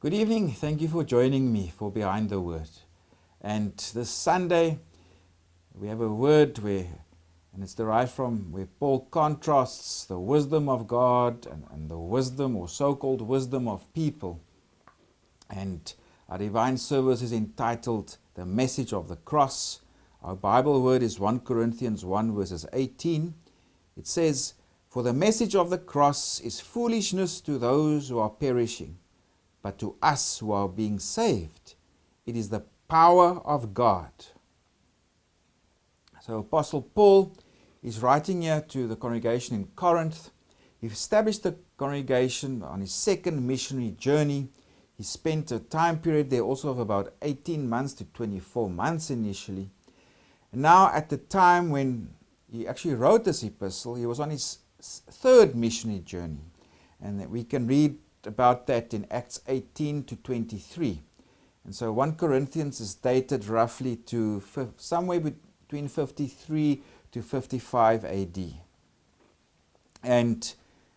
Good evening. Thank you for joining me for Behind the Word. And this Sunday, we have a word and it's derived from where Paul contrasts the wisdom of God and the wisdom or so-called wisdom of people. And our divine service is entitled The Message of the Cross. Our Bible word is 1 Corinthians 1 verses 18. It says, "For the message of the cross is foolishness to those who are perishing, but to us who are being saved, it is the power of God." So Apostle Paul is writing here to the congregation in Corinth. He established the congregation on his second missionary journey. He spent a time period there also of about 18 months to 24 months initially. And now at the time when he actually wrote this epistle, he was on his third missionary journey. And we can read about that in Acts 18 to 23. And so 1 Corinthians is dated roughly to somewhere between 53 to 55 AD. And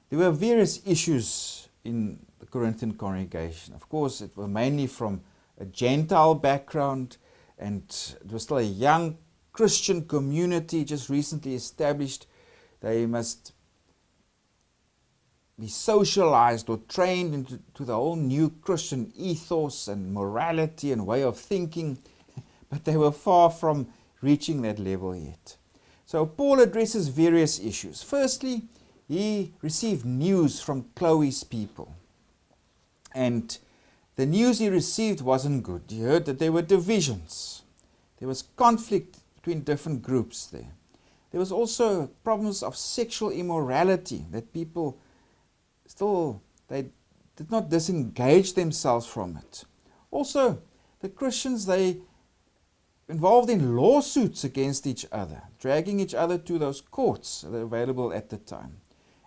there were various issues in the Corinthian congregation. Of course, it was mainly from a Gentile background, and it was still a young Christian community just recently established. They must be socialized or trained into the whole new Christian ethos and morality and way of thinking, but they were far from reaching that level yet. So Paul addresses various issues. Firstly, he received news from Chloe's people, and the news he received wasn't good. He heard that there were divisions. There was conflict between different groups there. There was also problems of sexual immorality, that people they did not disengage themselves from it. Also, the Christians, they involved in lawsuits against each other, dragging each other to those courts that were available at the time.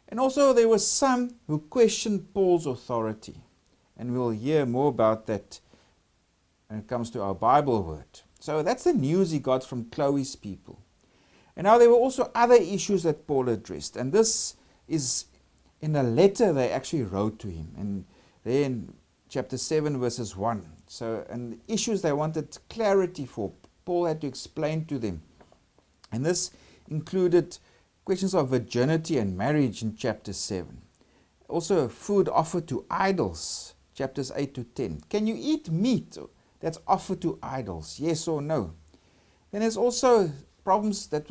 And also there were some who questioned Paul's authority. And we'll hear more about that when it comes to our Bible word. So that's the news he got from Chloe's people. And now there were also other issues that Paul addressed. And this is in a letter they actually wrote to him, and there in chapter 7 verses 1. And the issues they wanted clarity for, Paul had to explain to them. And this included questions of virginity and marriage in chapter 7. Also food offered to idols, chapters 8 to 10. Can you eat meat that's offered to idols? Yes or no? Then there's also problems that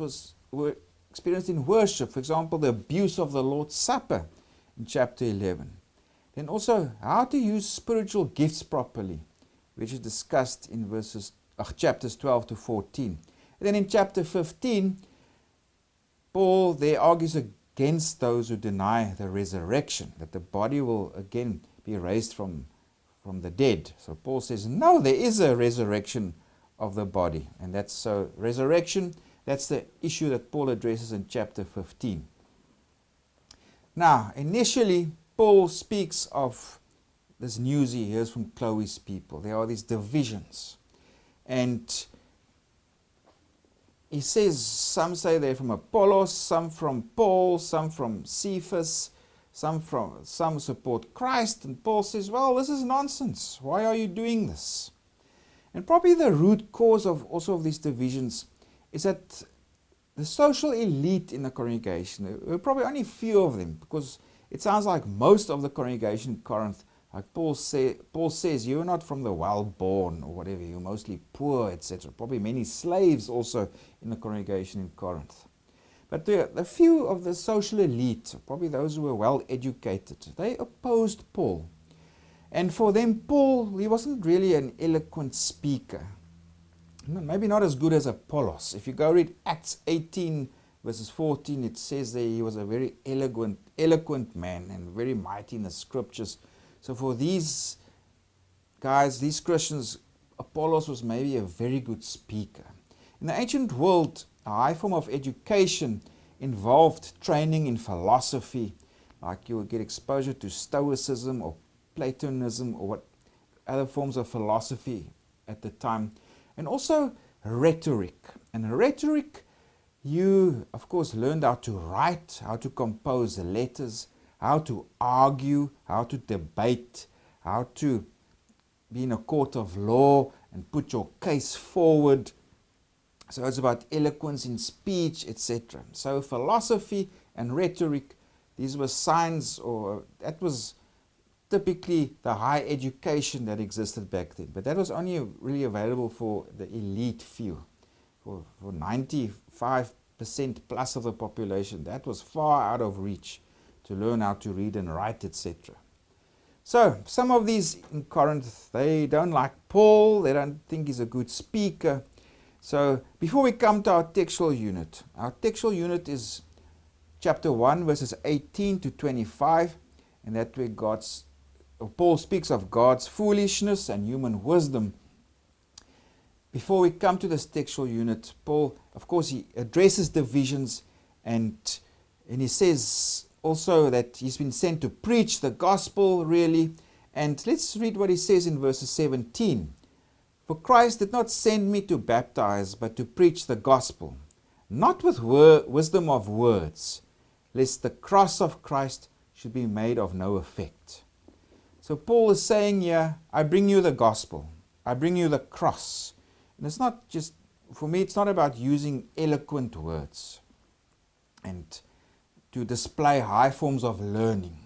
were experienced in worship. For example, the abuse of the Lord's Supper in chapter 11. Then also how to use spiritual gifts properly, which is discussed in chapters 12 to 14. And then in chapter 15, Paul there argues against those who deny the resurrection, that the body will again be raised from the dead. So Paul says, no, there is a resurrection of the body. And that's so resurrection, that's the issue that Paul addresses in chapter 15. Now, initially, Paul speaks of this news he hears from Chloe's people. There are these divisions. And he says, some say they're from Apollos, some from Paul, some from Cephas, some support Christ. And Paul says, well, this is nonsense. Why are you doing this? And probably the root cause of these divisions is that the social elite in the congregation, there were probably only a few of them, because it sounds like most of the congregation in Corinth, like Paul says, you're not from the well-born or whatever, you're mostly poor, etc. Probably many slaves also in the congregation in Corinth. But the few of the social elite, probably those who were well-educated, they opposed Paul. And for them, Paul, he wasn't really an eloquent speaker. Maybe not as good as Apollos. If you go read Acts 18 verses 14, it says there he was a very eloquent man and very mighty in the scriptures. So for these guys, these Christians, Apollos was maybe a very good speaker. In the ancient world, a high form of education involved training in philosophy, like you would get exposure to Stoicism or Platonism or what other forms of philosophy at the time. And also rhetoric. And rhetoric, you of course learned how to write, how to compose letters, how to argue, how to debate, how to be in a court of law and put your case forward. So it's about eloquence in speech, etc. So philosophy and rhetoric, these were signs, or that was typically the high education that existed back then. But that was only really available for the elite few. For 95% plus of the population, that was far out of reach to learn how to read and write, etc. So some of these in Corinth, they don't like Paul, they don't think he's a good speaker. So before we come to our textual unit is chapter 1 verses 18 to 25, and that where Paul speaks of God's foolishness and human wisdom. Before we come to this textual unit, Paul, of course, he addresses divisions, and he says also that he's been sent to preach the gospel, really. And let's read what he says in verses 17. For Christ did not send me to baptize, but to preach the gospel, not with wisdom of words, lest the cross of Christ should be made of no effect. So Paul is saying here, I bring you the gospel. I bring you the cross. And it's not just, for me, it's not about using eloquent words and to display high forms of learning.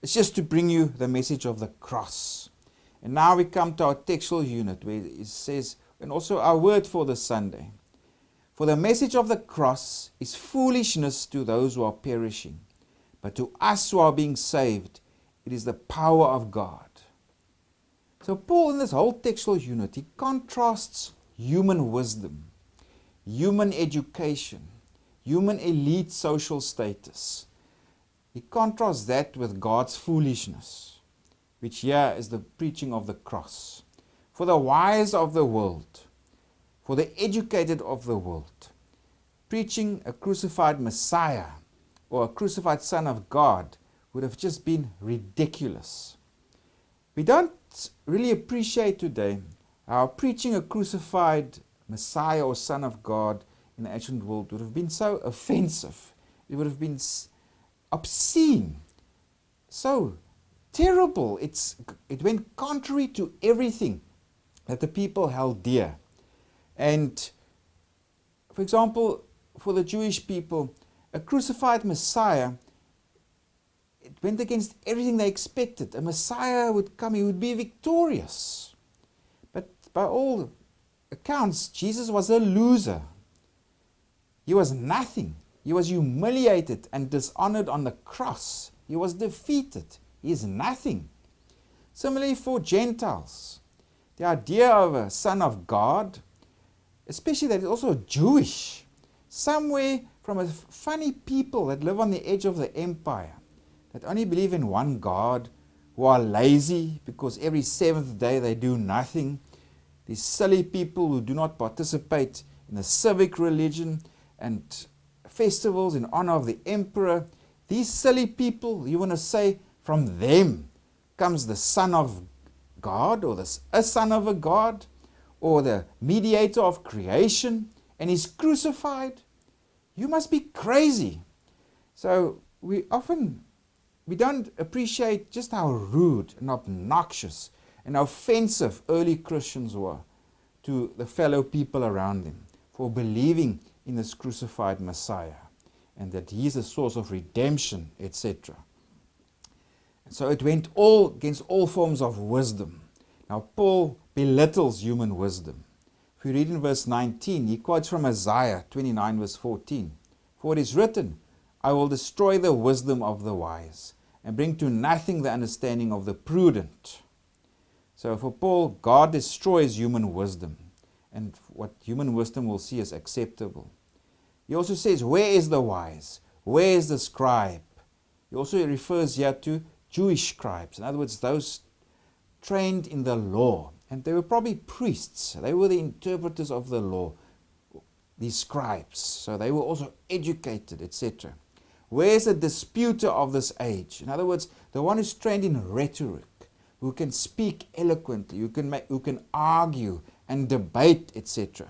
It's just to bring you the message of the cross. And now we come to our textual unit where it says, and also our word for the Sunday. For the message of the cross is foolishness to those who are perishing, but to us who are being saved, it is the power of God. So Paul, in this whole textual unit, he contrasts human wisdom, human education, human elite social status. He contrasts that with God's foolishness, which here is the preaching of the cross. For the wise of the world, for the educated of the world, preaching a crucified Messiah or a crucified Son of God would have just been ridiculous. We don't really appreciate today how preaching a crucified Messiah or Son of God in the ancient world would have been so offensive. It would have been obscene, so terrible. It went contrary to everything that the people held dear. And for example, for the Jewish people, a crucified Messiah, it went against everything they expected. A Messiah would come, he would be victorious. But by all accounts, Jesus was a loser. He was nothing. He was humiliated and dishonored on the cross. He was defeated. He is nothing. Similarly for Gentiles, the idea of a Son of God, especially that is also Jewish, somewhere from a funny people that live on the edge of the empire, that only believe in one God, who are lazy because every seventh day they do nothing. These silly people who do not participate in the civic religion and festivals in honor of the emperor. These silly people, you want to say, from them comes the Son of God, or a son of a God, or the mediator of creation, and he's crucified. You must be crazy. So we don't appreciate just how rude and obnoxious and offensive early Christians were to the fellow people around them for believing in this crucified Messiah and that he is the source of redemption, etc. So it went against all forms of wisdom. Now Paul belittles human wisdom. If we read in verse 19, he quotes from Isaiah 29 verse 14. For it is written, I will destroy the wisdom of the wise and bring to nothing the understanding of the prudent. So for Paul, God destroys human wisdom, and what human wisdom will see as acceptable. He also says, where is the wise? Where is the scribe? He also refers here to Jewish scribes. In other words, those trained in the law. And they were probably priests. They were the interpreters of the law, these scribes. So they were also educated, etc. Where is the disputer of this age? In other words, the one who's trained in rhetoric, who can speak eloquently, who can argue and debate, etc.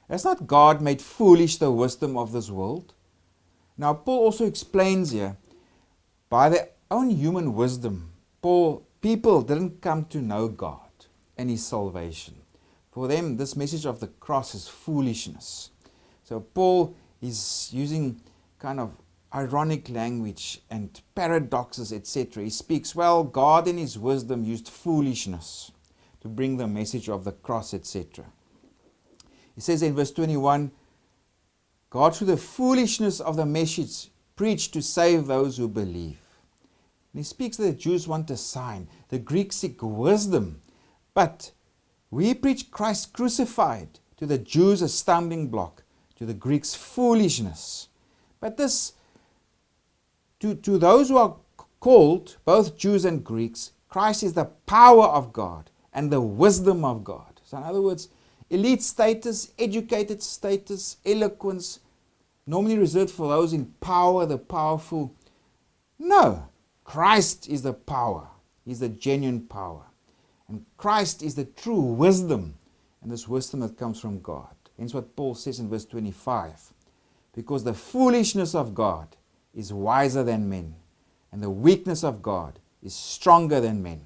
Has not God made foolish the wisdom of this world? Now Paul also explains here, by their own human wisdom, people didn't come to know God. and his salvation. For them, this message of the cross is foolishness. So Paul is using kind of ironic language and paradoxes, etc. He speaks, well, God in his wisdom used foolishness to bring the message of the cross, etc. He says in verse 21, God through the foolishness of the message preached to save those who believe. And he speaks that the Jews want a sign, the Greeks seek wisdom, but we preach Christ crucified, to the Jews a stumbling block, to the Greeks foolishness. But this, to those who are called, both Jews and Greeks, Christ is the power of God and the wisdom of God. So in other words, elite status, educated status, eloquence, normally reserved for those in power, the powerful. No, Christ is the power. He's the genuine power. And Christ is the true wisdom, and this wisdom that comes from God. Hence what Paul says in verse 25. Because the foolishness of God is wiser than men, and the weakness of God is stronger than men.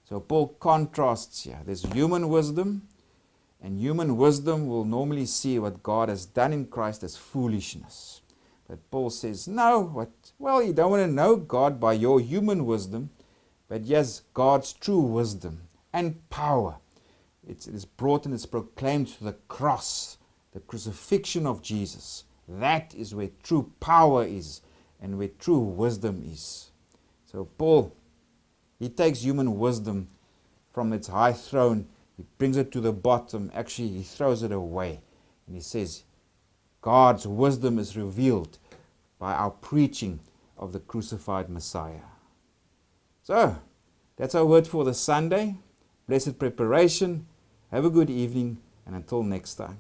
So Paul contrasts here. There's human wisdom, and human wisdom will normally see what God has done in Christ as foolishness. But Paul says, no, well, you don't want to know God by your human wisdom, but yes, God's true wisdom and power. It is brought and it's proclaimed through the cross, the crucifixion of Jesus. That is where true power is and where true wisdom is. So Paul, he takes human wisdom from its high throne, he brings it to the bottom, actually he throws it away. And he says, God's wisdom is revealed by our preaching of the crucified Messiah. So, that's our word for the Sunday. Blessed preparation. Have a good evening, and until next time.